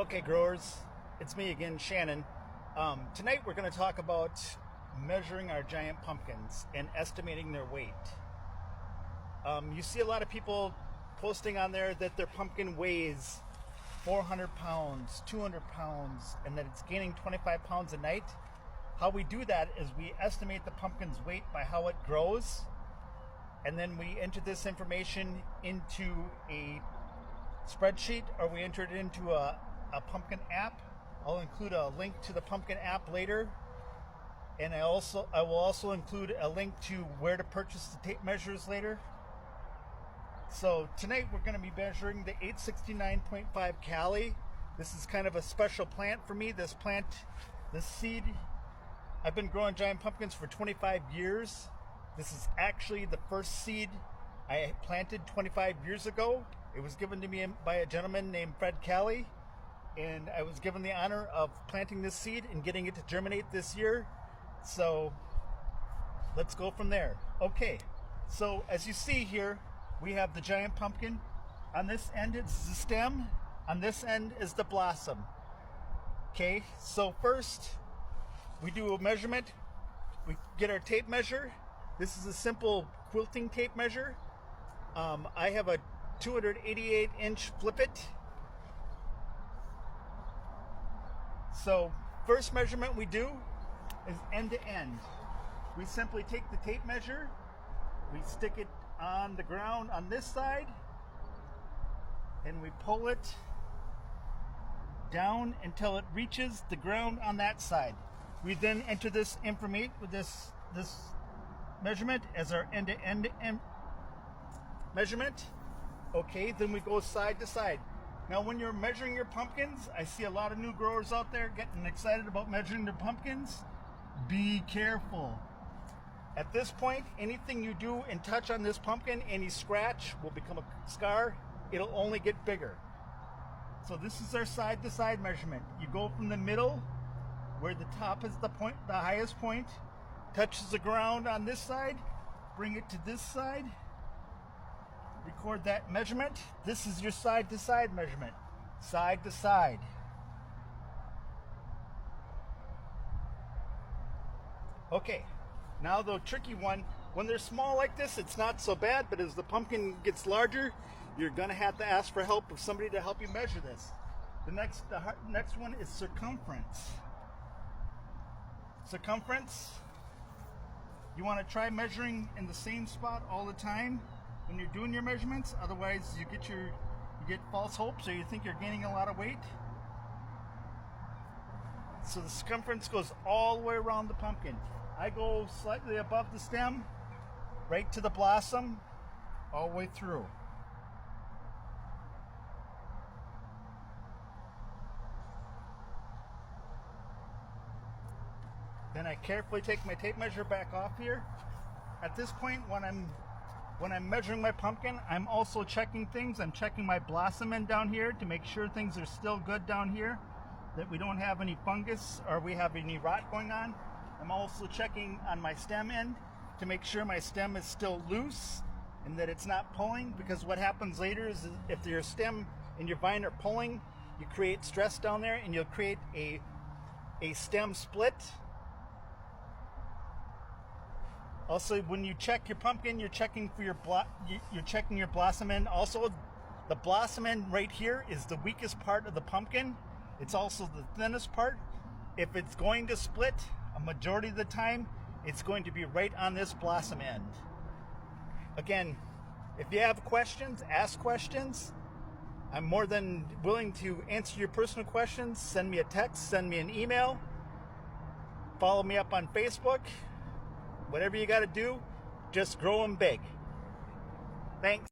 Okay, growers, it's me again, Shannon. Tonight we're going to talk about measuring our giant pumpkins and estimating their weight. You see a lot of people posting on there that their pumpkin weighs 400 pounds, 200 pounds, and that it's gaining 25 pounds a night. How we do that is we estimate the pumpkin's weight by how it grows, and then we enter this information into a spreadsheet, or we enter it into a pumpkin app. I'll include a link to the pumpkin app later, and I will also include a link to where to purchase the tape measures later. So tonight we're going to be measuring the 869.5 Cali. This is kind of a special plant for me. This seed, I've been growing giant pumpkins for 25 years. This is actually the first seed I planted 25 years ago. It was given to me by a gentleman named Fred Cali, and I was given the honor of planting this seed and getting it to germinate this year. So let's go from there. Okay, so as you see here, we have the giant pumpkin. On this end it's the stem, on this end is the blossom. Okay, so first we do a measurement. We get our tape measure. This is a simple quilting tape measure. I have a 288 inch flip it. So first measurement we do is end to end. We simply take the tape measure, we stick it on the ground on this side, and we pull it down until it reaches the ground on that side. We then enter this information with this measurement as our end-to-end measurement. Okay, then we go side to side. Now when you're measuring your pumpkins, I see a lot of new growers out there getting excited about measuring their pumpkins. Be careful. At this point, anything you do and touch on this pumpkin, any scratch will become a scar. It'll only get bigger. So this is our side to side measurement. You go from the middle, where the top is the highest point, touches the ground on this side, bring it to this side, record that measurement. This is your side to side measurement. Side to side. Okay, now the tricky one, when they're small like this, it's not so bad, but as the pumpkin gets larger, you're gonna have to ask for help of somebody to help you measure this. The next one is circumference. Circumference, you wanna try measuring in the same spot all the time when you're doing your measurements, otherwise you get false hopes, or you think you're gaining a lot of weight. So the circumference goes all the way around the pumpkin. I go slightly above the stem, right to the blossom, all the way through. Then I carefully take my tape measure back off here. At this point, when I'm measuring my pumpkin, I'm also checking things. I'm checking my blossom end down here to make sure things are still good down here, that we don't have any fungus or we have any rot going on. I'm also checking on my stem end to make sure my stem is still loose and that it's not pulling, because what happens later is if your stem and your vine are pulling, you create stress down there and you'll create a stem split. Also, when you check your pumpkin, you're checking for your blossom end. Also, the blossom end right here is the weakest part of the pumpkin. It's also the thinnest part. If it's going to split, a majority of the time, it's going to be right on this blossom end. Again, if you have questions, ask questions. I'm more than willing to answer your personal questions. Send me a text, send me an email. Follow me up on Facebook. Whatever you got to do, just grow them big. Thanks.